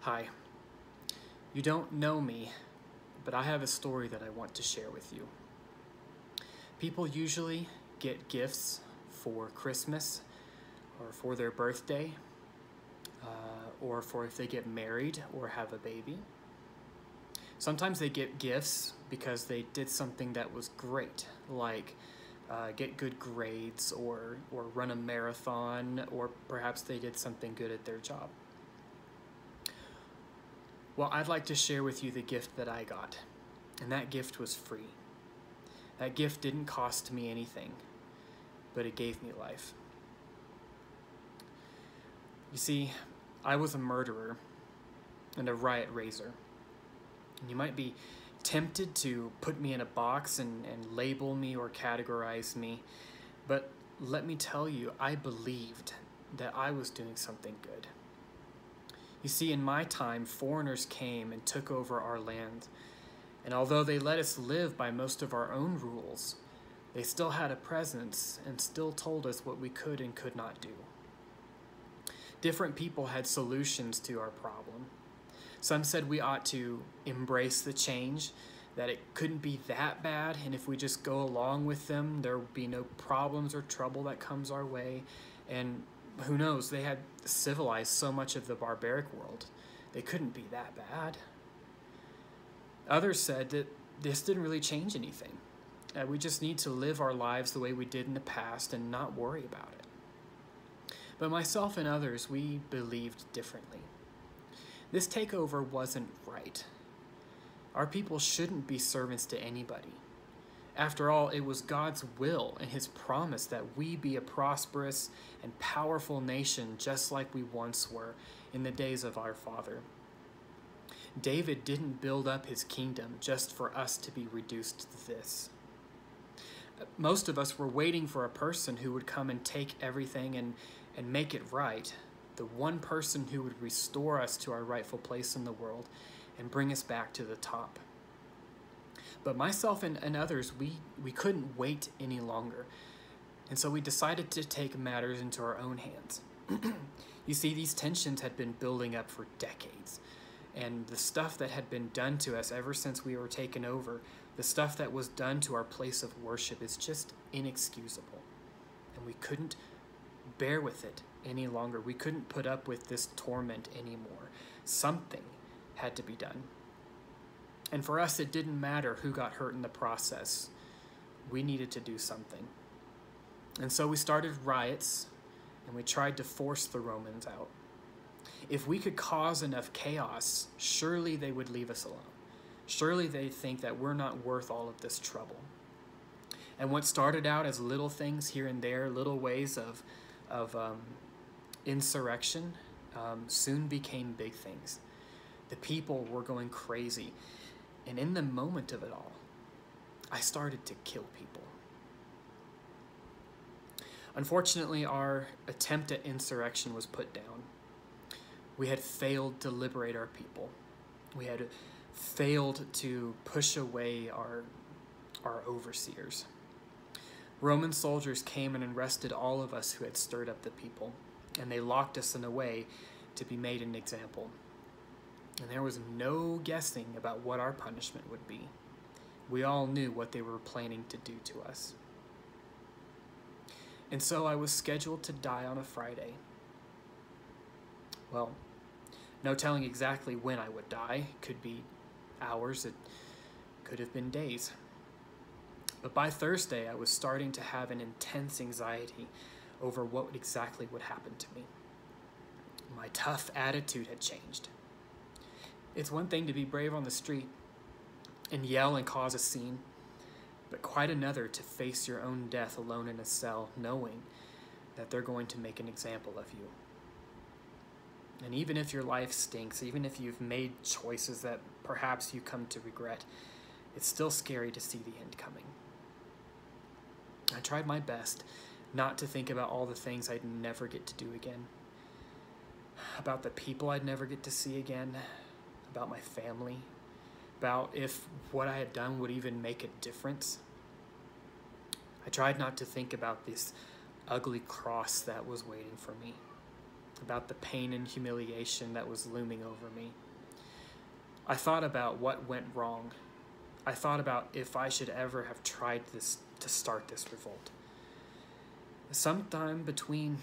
Hi. You don't know me, but I have a story that I want to share with you. People usually get gifts for Christmas or for their birthday or for if they get married or have a baby. Sometimes they get gifts because they did something that was great, like get good grades or run a marathon, or perhaps they did something good at their job. Well, I'd like to share with you the gift that I got, and that gift was free. That gift didn't cost me anything, but it gave me life. You see, I was a murderer and a riot raiser. And you might be tempted to put me in a box and label me or categorize me, but let me tell you, I believed that I was doing something good. You see, in my time, foreigners came and took over our land, and although they let us live by most of our own rules, they still had a presence and still told us what we could and could not do. Different people had solutions to our problem. Some said we ought to embrace the change, that it couldn't be that bad, and if we just go along with them, there would be no problems or trouble that comes our way. And who knows, they had civilized so much of the barbaric world. They couldn't be that bad. Others said that this didn't really change anything. We just need to live our lives the way we did in the past and not worry about it. But myself and others, we believed differently. This takeover wasn't right. Our people shouldn't be servants to anybody. After all, it was God's will and His promise that we be a prosperous and powerful nation just like we once were in the days of our father. David didn't build up his kingdom just for us to be reduced to this. Most of us were waiting for a person who would come and take everything and make it right, the one person who would restore us to our rightful place in the world and bring us back to the top. But myself and others, we couldn't wait any longer. And so we decided to take matters into our own hands. You see, these tensions had been building up for decades. And the stuff that had been done to us ever since we were taken over, the stuff that was done to our place of worship is just inexcusable. And we couldn't bear with it any longer. We couldn't put up with this torment anymore. Something had to be done. And for us, it didn't matter who got hurt in the process. We needed to do something. And so we started riots, and we tried to force the Romans out. If we could cause enough chaos, surely they would leave us alone. Surely they'd think that we're not worth all of this trouble. And what started out as little things here and there, little ways of insurrection, soon became big things. The people were going crazy. And in the moment of it all, I started to kill people. Unfortunately, our attempt at insurrection was put down. We had failed to liberate our people. We had failed to push away our overseers. Roman soldiers came and arrested all of us who had stirred up the people, and they locked us in a way to be made an example. And there was no guessing about what our punishment would be. We all knew what they were planning to do to us. And so I was scheduled to die on a Friday. Well, no telling exactly when I would die. It could be hours, it could have been days. But by Thursday, I was starting to have an intense anxiety over what exactly would happen to me. My tough attitude had changed. It's one thing to be brave on the street and yell and cause a scene, but quite another to face your own death alone in a cell, knowing that they're going to make an example of you. And even if your life stinks, even if you've made choices that perhaps you come to regret, it's still scary to see the end coming. I tried my best not to think about all the things I'd never get to do again, about the people I'd never get to see again, about my family, about if what I had done would even make a difference. I tried not to think about this ugly cross that was waiting for me. about the pain and humiliation that was looming over me. I thought about what went wrong. I thought about if I should ever have tried to start this revolt. Sometime between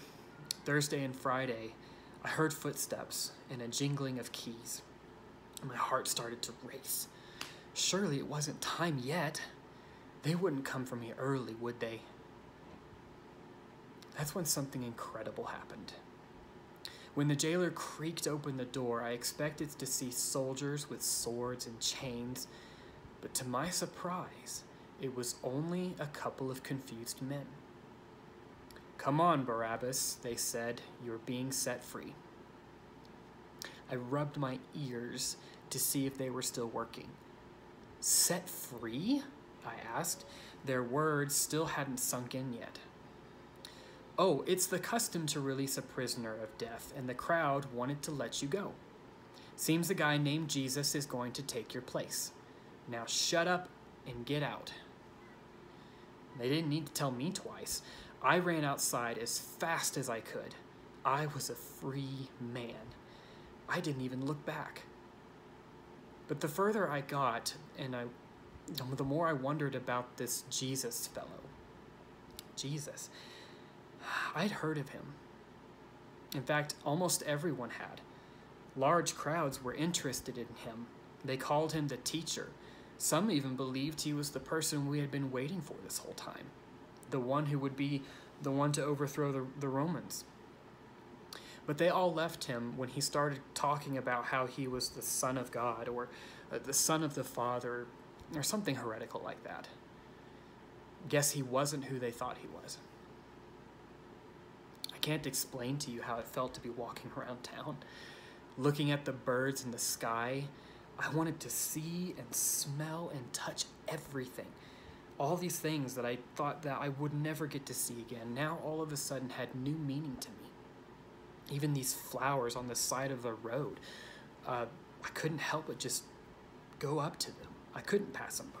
Thursday and Friday, I heard footsteps and a jingling of keys. My heart started to race. Surely it wasn't time yet. They wouldn't come for me early, would they? That's when something incredible happened. When the jailer creaked open the door, I expected to see soldiers with swords and chains, but to my surprise, it was only a couple of confused men. "Come on, Barabbas," they said, "you're being set free." I rubbed my ears to see if they were still working. "Set free?" I asked. Their words still hadn't sunk in yet. "Oh, it's the custom to release a prisoner of death, and the crowd wanted to let you go. Seems a guy named Jesus is going to take your place. Now shut up and get out." They didn't need to tell me twice. I ran outside as fast as I could. I was a free man. I didn't even look back. But the further I got, the more I wondered about this Jesus fellow. Jesus. I'd heard of him. In fact, almost everyone had. Large crowds were interested in him. They called him the teacher. Some even believed he was the person we had been waiting for this whole time, the one who would be the one to overthrow the Romans. But they all left him when he started talking about how he was the Son of God, or the Son of the Father, or something heretical like that. Guess he wasn't who they thought he was. I can't explain to you how it felt to be walking around town, looking at the birds in the sky. I wanted to see and smell and touch everything. All these things that I thought that I would never get to see again, now all of a sudden had new meaning to me. Even these flowers on the side of the road, I couldn't help but just go up to them. I couldn't pass them by.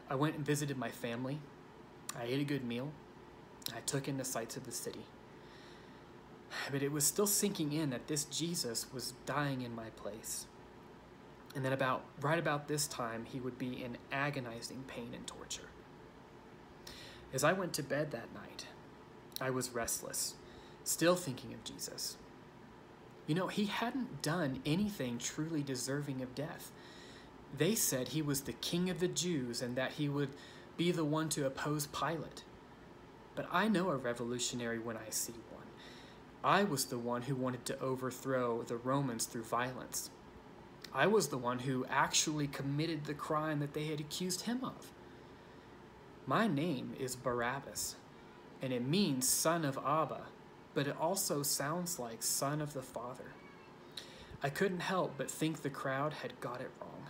I went and visited my family. I ate a good meal. I took in the sights of the city. But it was still sinking in that this Jesus was dying in my place. And then right about this time, he would be in agonizing pain and torture. As I went to bed that night, I was restless, still thinking of Jesus. You know, he hadn't done anything truly deserving of death. They said he was the King of the Jews and that he would be the one to oppose Pilate. But I know a revolutionary when I see one. I was the one who wanted to overthrow the Romans through violence. I was the one who actually committed the crime that they had accused him of. My name is Barabbas, and it means son of Abba, but it also sounds like son of the Father. I couldn't help but think the crowd had got it wrong.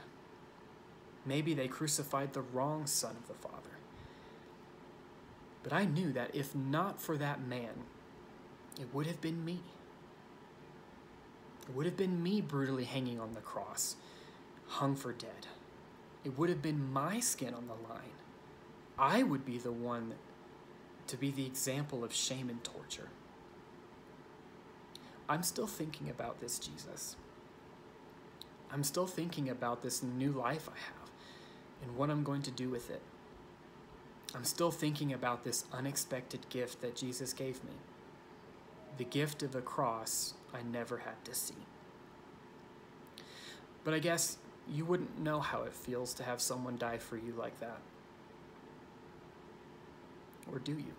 Maybe they crucified the wrong son of the Father. But I knew that if not for that man, it would have been me. It would have been me brutally hanging on the cross, hung for dead. It would have been my skin on the line. I would be the one to be the example of shame and torture. I'm still thinking about this Jesus. I'm still thinking about this new life I have and what I'm going to do with it. I'm still thinking about this unexpected gift that Jesus gave me. The gift of a cross I never had to see. But I guess you wouldn't know how it feels to have someone die for you like that. Or do you?